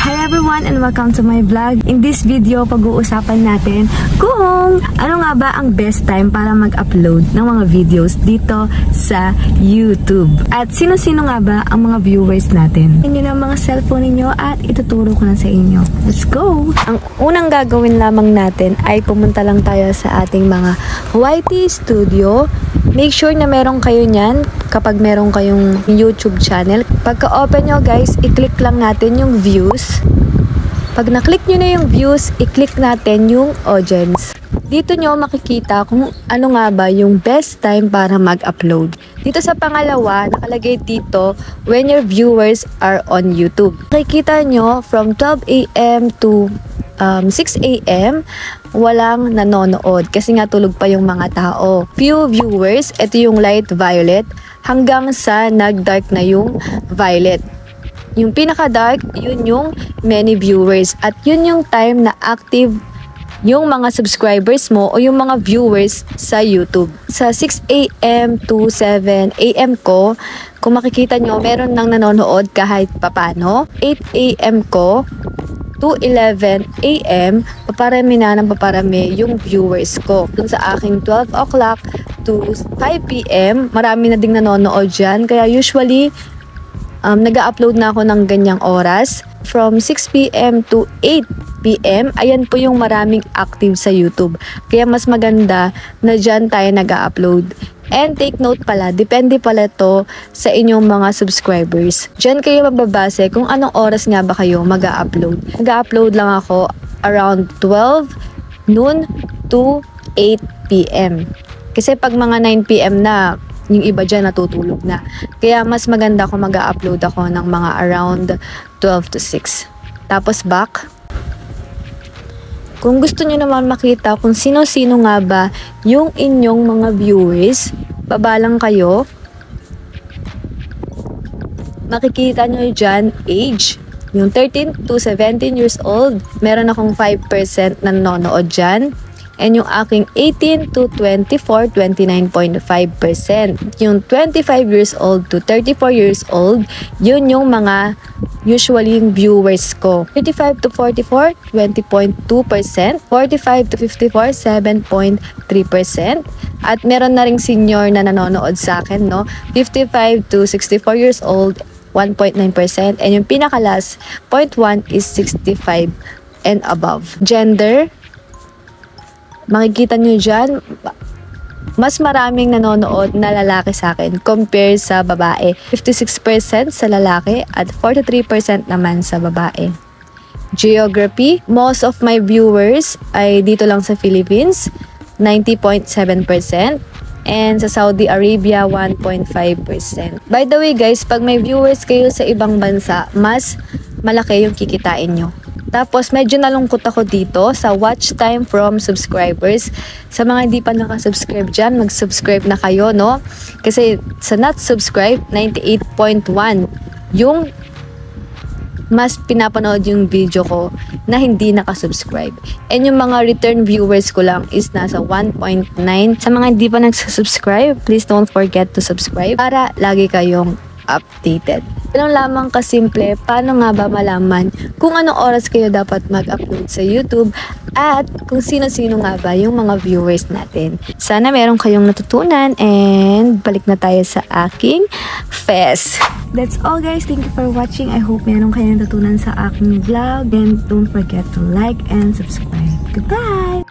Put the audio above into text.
Hi everyone and welcome to my vlog. In this video, pag-uusapan natin kung ano nga ba ang best time para mag-upload ng mga videos dito sa YouTube. At sino-sino nga ba ang mga viewers natin? Inyo na mga cellphone ninyo at ituturo ko na sa inyo. Let's go! Ang unang gagawin lamang natin ay pumunta lang tayo sa ating mga YT Studio. Make sure na meron kayo niyan kapag meron kayong YouTube channel. Pagka-open nyo guys, i-click lang natin yung views. Pag na-click nyo na yung views, i-click natin yung audience. Dito nyo makikita kung ano nga ba yung best time para mag-upload. Dito sa pangalawa, nakalagay dito when your viewers are on YouTube. Makikita nyo from 12 AM to 6 AM, walang nanonood kasi nga tulog pa yung mga tao. Few viewers, ito yung light violet, hanggang sa nag-dark na yung violet. Yung pinaka-dark, yun yung many viewers. At yun yung time na active yung mga subscribers mo o yung mga viewers sa YouTube. Sa 6 AM to 7 AM ko, kung makikita nyo, meron nang nanonood kahit papano. 8 AM ko to 11 AM, paparami na ng paparami yung viewers ko. Dun sa aking 12 o'clock to 5 PM, marami na ding nanonood dyan. Kaya usually, nag-upload na ako ng ganyang oras. From 6 PM to 8 PM, ayan po yung maraming active sa YouTube. Kaya mas maganda na dyan tayo nag-upload. And take note pala, depende pala to sa inyong mga subscribers. Dyan kayo mababase kung anong oras nga ba kayo mag-upload. Mag-upload lang ako around 12 noon to 8 PM. Kasi pag mga 9 PM na, yung iba dyan natutulog na. Kaya mas maganda kung mag-upload ako ng mga around 12 to 6. Tapos back. Kung gusto nyo naman makita kung sino-sino nga ba yung inyong mga viewers, baba lang kayo. Makikita nyo dyan, age. Yung 13 to 17 years old, meron akong 5% na nanonood dyan. And yung aking 18 to 24, 29.5%. Yung 25 years old to 34 years old, yun yung mga usually yung viewers ko. 35 to 44, 20.2%. 45 to 54, 7.3%. At meron na ring senior na nanonood sa akin, no? 55 to 64 years old, 1.9%. And yung pinaka-last, 0.1 is 65 and above. Gender, makikita nyo dyan, mas maraming nanonood na lalaki sa akin compare sa babae. 56% sa lalaki at 43% naman sa babae. Geography, most of my viewers ay dito lang sa Philippines, 90.7%. And sa Saudi Arabia, 1.5%. By the way guys, pag may viewers kayo sa ibang bansa, mas malaki yung kikitain nyo. Tapos, medyo nalungkot ako dito sa watch time from subscribers. Sa mga hindi pa nakasubscribe dyan, mag-subscribe na kayo, no? Kasi sa not subscribe, 98.1 yung mas pinapanood yung video ko na hindi nakasubscribe. And yung mga return viewers ko lang is nasa 1.9. Sa mga hindi pa nagsubscribe, please don't forget to subscribe para lagi kayong updated. Ganun lamang kasimple, paano nga ba malaman kung anong oras kayo dapat mag-upload sa YouTube at kung sino-sino nga ba yung mga viewers natin. Sana meron kayong natutunan and balik na tayo sa aking fest. That's all guys. Thank you for watching. I hope meron kayong natutunan sa aking vlog and don't forget to like and subscribe. Goodbye!